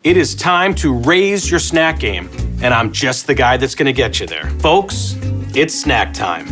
It is time to raise your snack game, and I'm just the guy that's gonna get you there. Folks, it's snack time.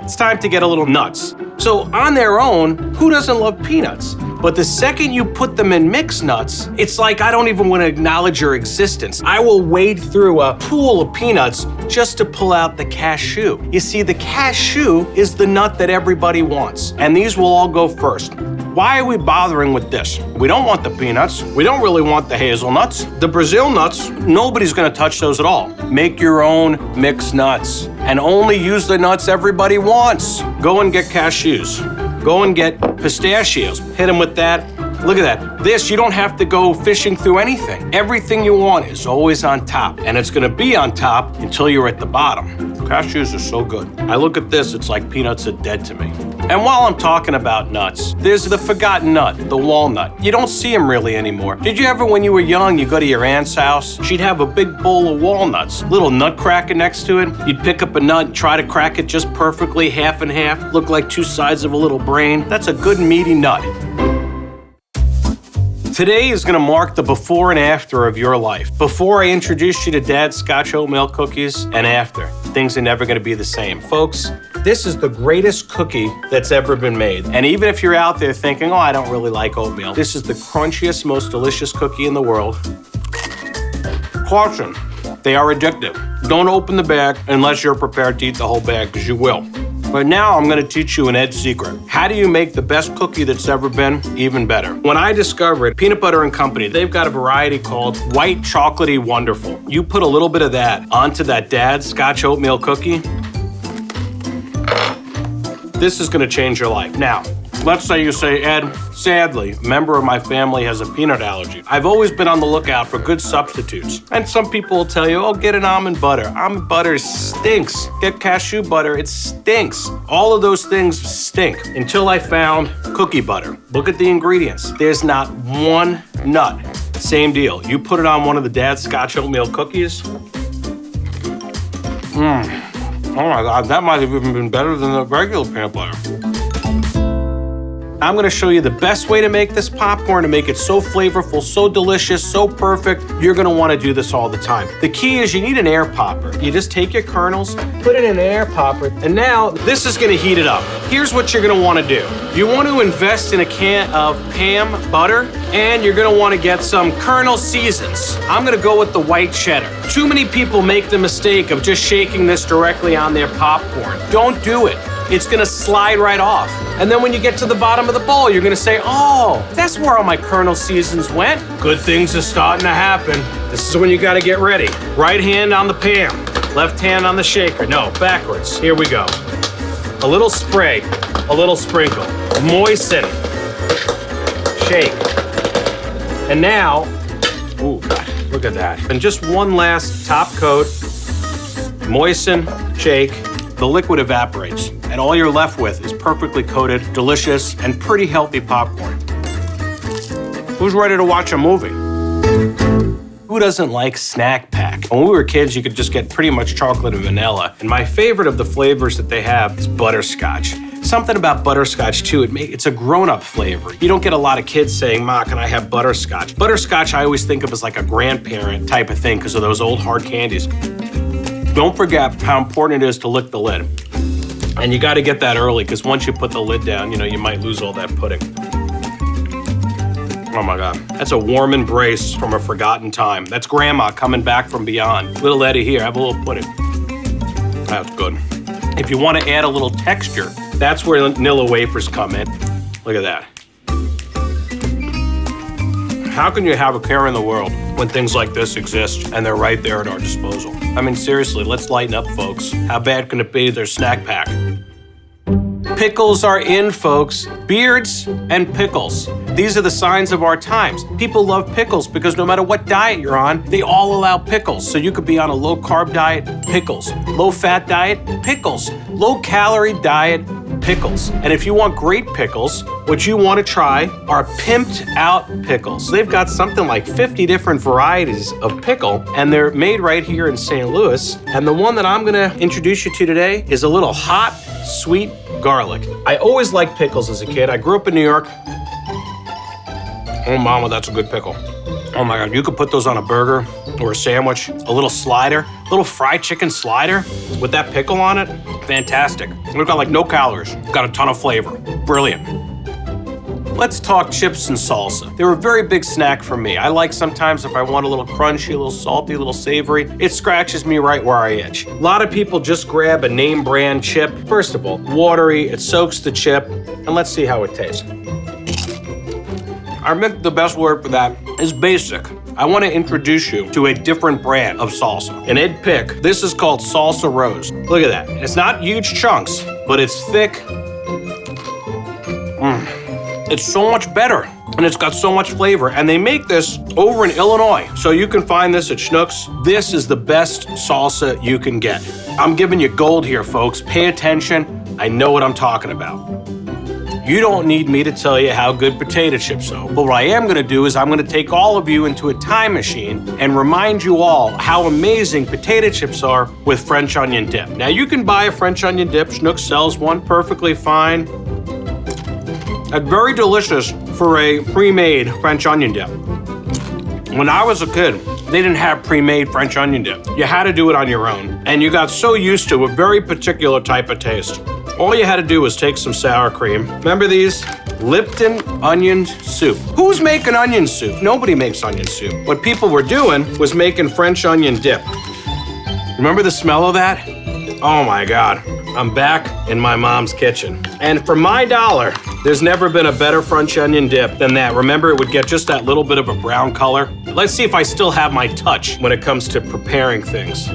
It's time to get a little nuts. So on their own, who doesn't love peanuts? But the second you put them in mixed nuts, it's like I don't even want to acknowledge your existence. I will wade through a pool of peanuts just to pull out the cashew. You see, the cashew is the nut that everybody wants, and these will all go first. Why are we bothering with this? We don't want the peanuts. We don't really want the hazelnuts. The Brazil nuts, nobody's gonna touch those at all. Make your own mixed nuts and only use the nuts everybody wants. Go and get cashews. Go and get pistachios. Hit them with that. Look at that. This, you don't have to go fishing through anything. Everything you want is always on top, and it's gonna be on top until you're at the bottom. Cashews are so good. I look at this, it's like peanuts are dead to me. And while I'm talking about nuts, there's the forgotten nut, the walnut. You don't see them really anymore. Did you ever, when you were young, you go to your aunt's house, she'd have a big bowl of walnuts, little nut cracker next to it. You'd pick up a nut and try to crack it just perfectly, half and half, look like two sides of a little brain. That's a good meaty nut. Today is gonna mark the before and after of your life. Before I introduce you to Dad's Scotch Oatmeal Cookies, and after. Things are never gonna be the same. Folks, this is the greatest cookie that's ever been made. And even if you're out there thinking, oh, I don't really like oatmeal, this is the crunchiest, most delicious cookie in the world. Caution, they are addictive. Don't open the bag unless you're prepared to eat the whole bag, because you will. But now I'm gonna teach you an Ed secret. How do you make the best cookie that's ever been even better? When I discovered Peanut Butter and Company, they've got a variety called White Chocolatey Wonderful. You put a little bit of that onto that Dad's Scotch Oatmeal Cookie, this is gonna change your life. Now, let's say you say, Ed, sadly, a member of my family has a peanut allergy. I've always been on the lookout for good substitutes. And some people will tell you, oh, get an almond butter. Almond butter stinks. Get cashew butter, it stinks. All of those things stink until I found cookie butter. Look at the ingredients. There's not one nut. Same deal. You put it on one of the Dad's Scotch Oatmeal Cookies. Oh my God, that might have even been better than the regular peanut butter. I'm gonna show you the best way to make this popcorn, to make it so flavorful, so delicious, so perfect. You're gonna wanna do this all the time. The key is you need an air popper. You just take your kernels, put it in an air popper, and now this is gonna heat it up. Here's what you're gonna wanna do. You want to invest in a can of Pam butter, and you're gonna wanna get some kernel seasons. I'm gonna go with the white cheddar. Too many people make the mistake of just shaking this directly on their popcorn. Don't do it. It's gonna slide right off. And then when you get to the bottom of the bowl, you're gonna say, oh, that's where all my kernel seasons went. Good things are starting to happen. This is when you gotta get ready. Right hand on the pan, left hand on the shaker. No, backwards. Here we go. A little spray, a little sprinkle. Moisten. Shake. And now, ooh, look at that. And just one last top coat. Moisten, shake. The liquid evaporates, and all you're left with is perfectly coated, delicious, and pretty healthy popcorn. Who's ready to watch a movie? Who doesn't like Snack Pack? When we were kids, you could just get pretty much chocolate and vanilla, and my favorite of the flavors that they have is butterscotch. Something about butterscotch, too, it's a grown-up flavor. You don't get a lot of kids saying, Ma, can I have butterscotch? Butterscotch I always think of as like a grandparent type of thing because of those old hard candies. Don't forget how important it is to lick the lid. And you gotta get that early, because once you put the lid down, you might lose all that pudding. Oh my God, that's a warm embrace from a forgotten time. That's Grandma coming back from beyond. Little Eddie here, have a little pudding. That's good. If you wanna add a little texture, that's where vanilla wafers come in. Look at that. How can you have a care in the world when things like this exist and they're right there at our disposal? I mean, seriously, let's lighten up, folks. How bad can it be? There's Snack Pack. Pickles are in, folks. Beards and pickles. These are the signs of our times. People love pickles because no matter what diet you're on, they all allow pickles. So you could be on a low-carb diet, pickles. Low-fat diet, pickles. Low-calorie diet, pickles. And if you want great pickles, what you want to try are Pimped Out Pickles. They've got something like 50 different varieties of pickle, and they're made right here in St. Louis. And the one that I'm gonna introduce you to today is a little hot, sweet garlic. I always liked pickles as a kid. I grew up in New York. Oh, mama, that's a good pickle. Oh my God, you could put those on a burger or a sandwich, a little slider, a little fried chicken slider with that pickle on it. Fantastic. We've got like no calories, got a ton of flavor. Brilliant. Let's talk chips and salsa. They're a very big snack for me. I like sometimes if I want a little crunchy, a little salty, a little savory, it scratches me right where I itch. A lot of people just grab a name brand chip. First of all, watery, it soaks the chip, and let's see how it tastes. I think the best word for that is basic. I want to introduce you to a different brand of salsa. An Ed Pick, this is called Salsa Rose. Look at that. It's not huge chunks, but it's thick. It's so much better, and it's got so much flavor. And they make this over in Illinois, so you can find this at Schnucks. This is the best salsa you can get. I'm giving you gold here, folks. Pay attention. I know what I'm talking about. You don't need me to tell you how good potato chips are, but what I am gonna do is I'm gonna take all of you into a time machine and remind you all how amazing potato chips are with French onion dip. Now you can buy a French onion dip, Schnucks sells one, perfectly fine. And very delicious for a pre-made French onion dip. When I was a kid, they didn't have pre-made French onion dip. You had to do it on your own, and you got so used to a very particular type of taste. All you had to do was take some sour cream. Remember these? Lipton onion soup. Who's making onion soup? Nobody makes onion soup. What people were doing was making French onion dip. Remember the smell of that? Oh my God. I'm back in my mom's kitchen. And for my dollar, there's never been a better French onion dip than that. Remember, it would get just that little bit of a brown color. Let's see if I still have my touch when it comes to preparing things.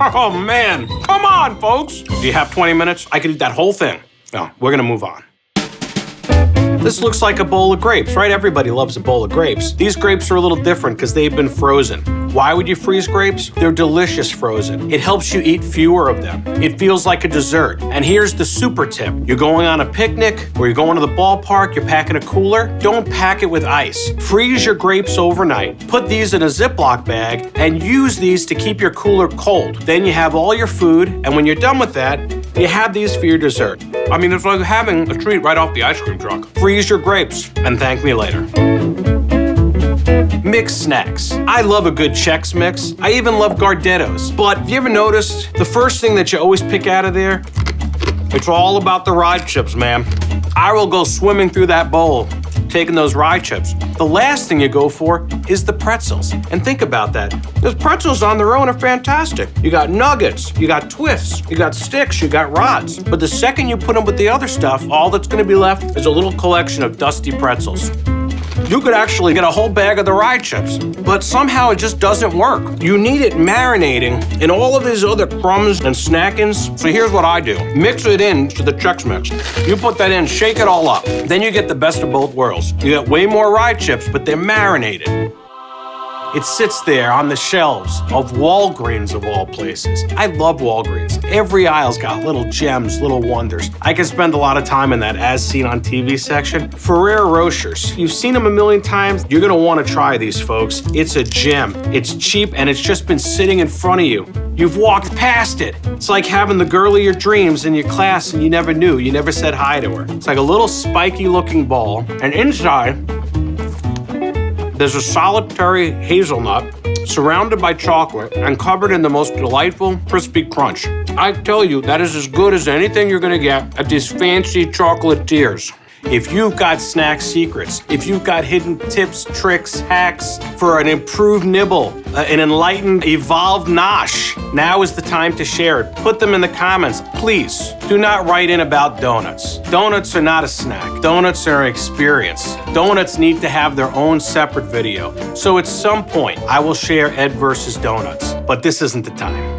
Oh man, come on, folks. Do you have 20 minutes? I could eat that whole thing. No, we're gonna move on. This looks like a bowl of grapes, right? Everybody loves a bowl of grapes. These grapes are a little different because they've been frozen. Why would you freeze grapes? They're delicious frozen. It helps you eat fewer of them. It feels like a dessert. And here's the super tip. You're going on a picnic or you're going to the ballpark, you're packing a cooler, don't pack it with ice. Freeze your grapes overnight. Put these in a Ziploc bag and use these to keep your cooler cold. Then you have all your food, and when you're done with that, you have these for your dessert. I mean, it's like having a treat right off the ice cream truck. Freeze your grapes and thank me later. Mixed snacks. I love a good Chex Mix. I even love Gardettos. But have you ever noticed the first thing that you always pick out of there? It's all about the rye chips, man. I will go swimming through that bowl, taking those rye chips. The last thing you go for is the pretzels. And think about that. Those pretzels on their own are fantastic. You got nuggets, you got twists, you got sticks, you got rods. But the second you put them with the other stuff, all that's gonna be left is a little collection of dusty pretzels. You could actually get a whole bag of the rye chips, but somehow it just doesn't work. You need it marinating in all of these other crumbs and snackings. So here's what I do. Mix it into the Chex Mix. You put that in, shake it all up. Then you get the best of both worlds. You get way more rye chips, but they're marinated. It sits there on the shelves of Walgreens of all places. I love Walgreens. Every aisle's got little gems, little wonders. I can spend a lot of time in that as seen on TV section. Ferrero Rochers. You've seen them a million times. You're gonna wanna try these, folks. It's a gem. It's cheap and it's just been sitting in front of you. You've walked past it. It's like having the girl of your dreams in your class and you never knew. You never said hi to her. It's like a little spiky looking ball, and inside, there's a solitary hazelnut surrounded by chocolate and covered in the most delightful crispy crunch. I tell you, that is as good as anything you're gonna get at these fancy chocolatiers. If you've got snack secrets, if you've got hidden tips, tricks, hacks for an improved nibble, an enlightened, evolved nosh, now is the time to share it. Put them in the comments, please. Do not write in about donuts. Donuts are not a snack. Donuts are an experience. Donuts need to have their own separate video. So at some point, I will share Ed versus Donuts, but this isn't the time.